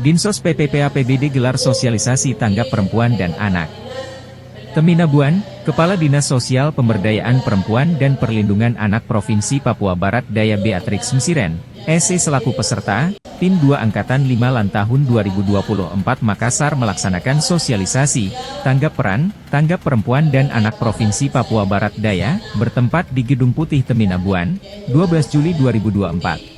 Dinsos PPPA PBD gelar sosialisasi tanggap perempuan dan anak. Teminabuan, Kepala Dinas Sosial Pemberdayaan Perempuan dan Perlindungan Anak Provinsi Papua Barat Daya Beatrix Msiren, SC selaku peserta, Tim 2 Angkatan 5 LAN tahun 2024 Makassar melaksanakan sosialisasi, tanggap peran, tanggap perempuan dan anak Provinsi Papua Barat Daya, bertempat di Gedung Putih Teminabuan, 12 Juli 2024.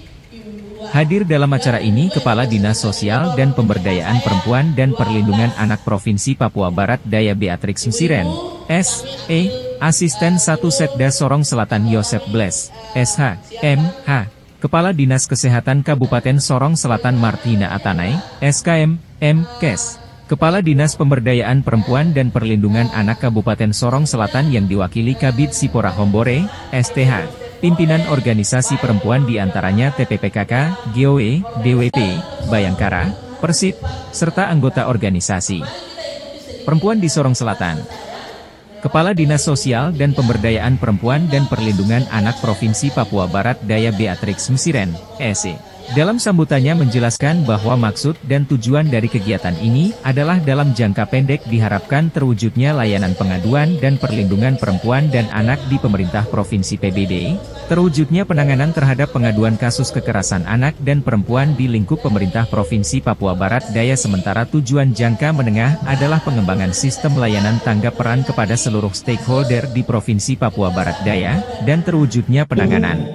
Hadir dalam acara ini Kepala Dinas Sosial dan Pemberdayaan Perempuan dan Perlindungan Anak Provinsi Papua Barat Daya Beatrix Msiren, S.E., Asisten 1 Setda Sorong Selatan Yosep Bles, S.H., M.H., Kepala Dinas Kesehatan Kabupaten Sorong Selatan Martina Atanay, SKM, M.Kes, Kepala Dinas Pemberdayaan Perempuan dan Perlindungan Anak Kabupaten Sorong Selatan yang diwakili Kabid Sipora Hombore, STH. Pimpinan organisasi perempuan diantaranya TPPKK, GOE, DWP, Bayangkara, Persib, serta anggota organisasi perempuan di Sorong Selatan. Kepala Dinas Sosial dan Pemberdayaan Perempuan dan Perlindungan Anak Provinsi Papua Barat Daya Beatrix Msiren, SC. Dalam sambutannya menjelaskan bahwa maksud dan tujuan dari kegiatan ini adalah dalam jangka pendek diharapkan terwujudnya layanan pengaduan dan perlindungan perempuan dan anak di pemerintah Provinsi PBD, terwujudnya penanganan terhadap pengaduan kasus kekerasan anak dan perempuan di lingkup pemerintah Provinsi Papua Barat Daya sementara tujuan jangka menengah adalah pengembangan sistem layanan tanggap peran kepada seluruh stakeholder di Provinsi Papua Barat Daya, dan terwujudnya penanganan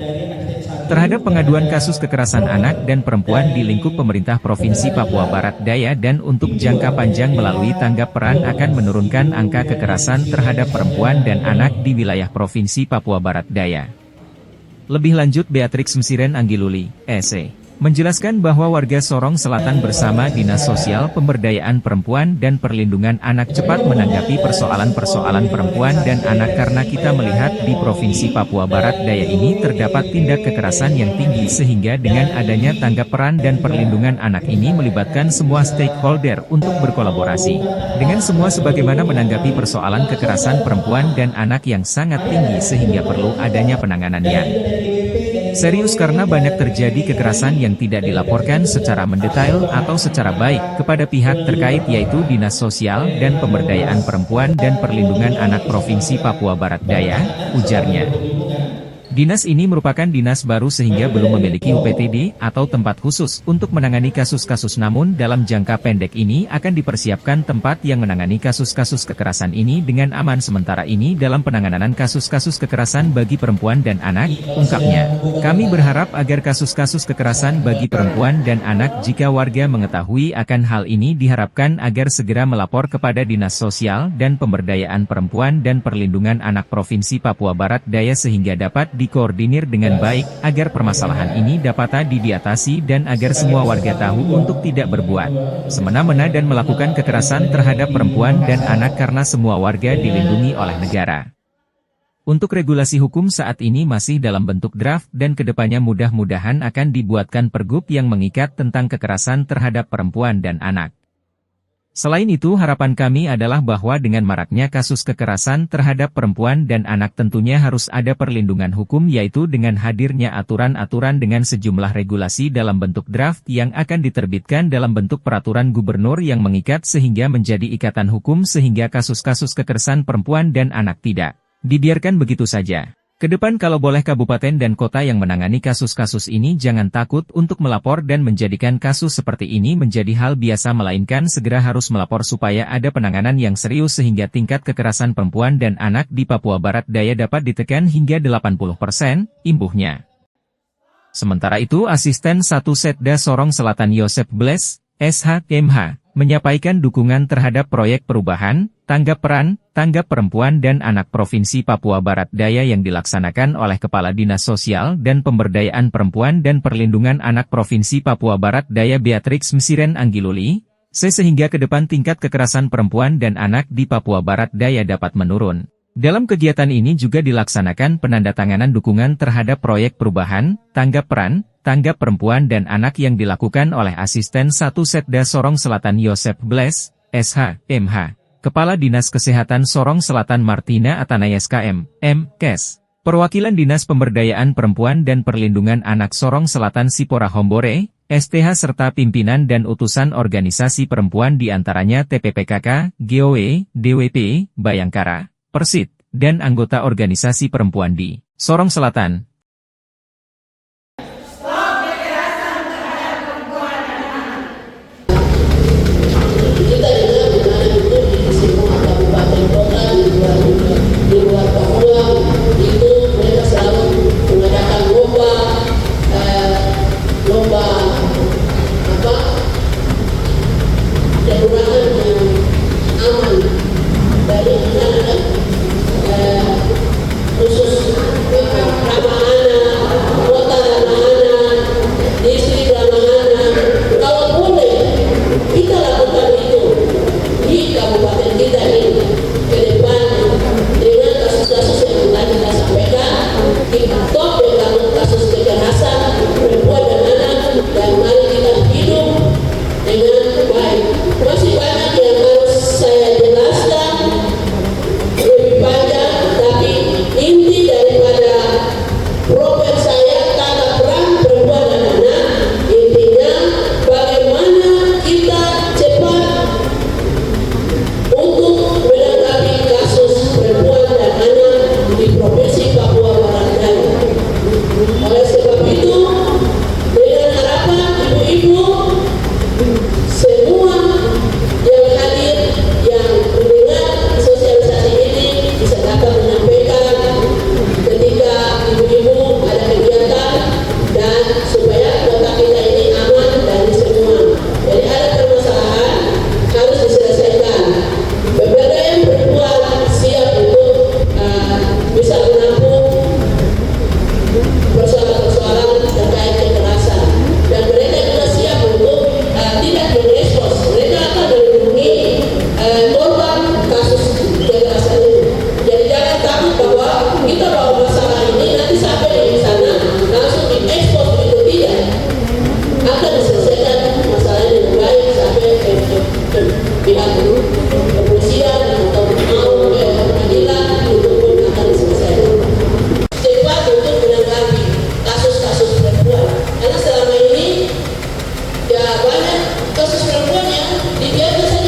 terhadap pengaduan kasus kekerasan anak dan perempuan di lingkup pemerintah Provinsi Papua Barat Daya dan untuk jangka panjang melalui tanggap peran akan menurunkan angka kekerasan terhadap perempuan dan anak di wilayah Provinsi Papua Barat Daya. Lebih lanjut Beatrix Msiren Anggiluli, S.E. menjelaskan bahwa warga Sorong Selatan bersama Dinas Sosial Pemberdayaan Perempuan dan Perlindungan Anak cepat menanggapi persoalan-persoalan perempuan dan anak karena kita melihat di Provinsi Papua Barat Daya ini terdapat tindak kekerasan yang tinggi sehingga dengan adanya tanggap peran dan perlindungan anak ini melibatkan semua stakeholder untuk berkolaborasi dengan semua sebagaimana menanggapi persoalan kekerasan perempuan dan anak yang sangat tinggi sehingga perlu adanya penanganan yang serius karena banyak terjadi kekerasan yang tidak dilaporkan secara mendetail atau secara baik kepada pihak terkait yaitu Dinas Sosial dan Pemberdayaan Perempuan dan Perlindungan Anak Provinsi Papua Barat Daya, ujarnya. Dinas ini merupakan dinas baru sehingga belum memiliki UPTD atau tempat khusus untuk menangani kasus-kasus namun dalam jangka pendek ini akan dipersiapkan tempat yang menangani kasus-kasus kekerasan ini dengan aman sementara ini dalam penanganan kasus-kasus kekerasan bagi perempuan dan anak, ungkapnya. Kami berharap agar kasus-kasus kekerasan bagi perempuan dan anak jika warga mengetahui akan hal ini diharapkan agar segera melapor kepada Dinas Sosial dan Pemberdayaan Perempuan dan Perlindungan Anak Provinsi Papua Barat Daya sehingga dapat dikoordinir dengan baik, agar permasalahan ini dapat diatasi dan agar semua warga tahu untuk tidak berbuat semena-mena dan melakukan kekerasan terhadap perempuan dan anak karena semua warga dilindungi oleh negara. Untuk regulasi hukum saat ini masih dalam bentuk draft dan kedepannya mudah-mudahan akan dibuatkan pergub yang mengikat tentang kekerasan terhadap perempuan dan anak. Selain itu harapan kami adalah bahwa dengan maraknya kasus kekerasan terhadap perempuan dan anak tentunya harus ada perlindungan hukum yaitu dengan hadirnya aturan-aturan dengan sejumlah regulasi dalam bentuk draft yang akan diterbitkan dalam bentuk peraturan gubernur yang mengikat sehingga menjadi ikatan hukum sehingga kasus-kasus kekerasan perempuan dan anak tidak dibiarkan begitu saja. Kedepan kalau boleh kabupaten dan kota yang menangani kasus-kasus ini jangan takut untuk melapor dan menjadikan kasus seperti ini menjadi hal biasa melainkan segera harus melapor supaya ada penanganan yang serius sehingga tingkat kekerasan perempuan dan anak di Papua Barat Daya dapat ditekan hingga 80%, imbuhnya. Sementara itu Asisten 1 Setda Sorong Selatan Yosep Bles, SH.MH, menyampaikan dukungan terhadap proyek perubahan, tanggap peran, tanggap perempuan dan anak Provinsi Papua Barat Daya yang dilaksanakan oleh Kepala Dinas Sosial dan Pemberdayaan Perempuan dan Perlindungan Anak Provinsi Papua Barat Daya Beatrix Msiren Anggiluli, sehingga ke depan tingkat kekerasan perempuan dan anak di Papua Barat Daya dapat menurun. Dalam kegiatan ini juga dilaksanakan penandatanganan dukungan terhadap proyek perubahan, tanggap peran, tanggap perempuan dan anak yang dilakukan oleh Asisten 1 Setda Sorong Selatan Yosep Bles, SH.MH. Kepala Dinas Kesehatan Sorong Selatan Martina Atanay SKM, M.Kes. Perwakilan Dinas Pemberdayaan Perempuan dan Perlindungan Anak Sorong Selatan Sipora Hombore, STH serta pimpinan dan utusan organisasi perempuan diantaranya TPPKK, GOW, DWP, Bayangkara, Persit, dan anggota organisasi perempuan di Sorong Selatan. Di luar Papua itu mereka selalu mengadakan lomba keluaran yang aman dari anak-anak khusus ramah anak, kota ramah anak, distrik ramah anak. Kalau boleh kita lakukan itu di kabupaten kita ini ke depan dengan kasus-kasus yang tadi kita sampaikan, kita stop dengan kasus kekerasan perempuan dan anak, dan mari kita hidup dengan baik. Masih banyak yang harus saya jelaskan lebih panjang, tapi inti daripada program saya tata peran perempuan dan anak, intinya bagaimana kita cepat untuk melengkapi kasus perempuan dan anak di Provinsi Papua Barat Daya. Oleh sebab itu, dengan harapan ibu-ibu semua yang hadir, yang mendengar sosialisasi ini bisa dapat menyampaikan ketika ibu-ibu ada kegiatan, dan supaya kota kita ini aman dari semua. Jadi ada permasalahan harus diselesaikan. Pemberdayaan perempuan siap untuk bisa menampung persoalan-persoalan terkait kekerasan, dan mereka juga siap untuk tidak merespons. Mereka akan melindungi korban kasus kekerasan ini. Jadi jangan takut bahwa kita bawa masalah ini nanti sampai di sana langsung diekspos, itu tidak. Akan diselesaikan masalah ini dengan baik sampai ke pihak kepolisian atau pengadilan, itu pun akan diselesaikan cepat untuk menanggapi kasus-kasus perempuan. Karena selama ini ya banyak kasus perempuan yang dibiarkan saja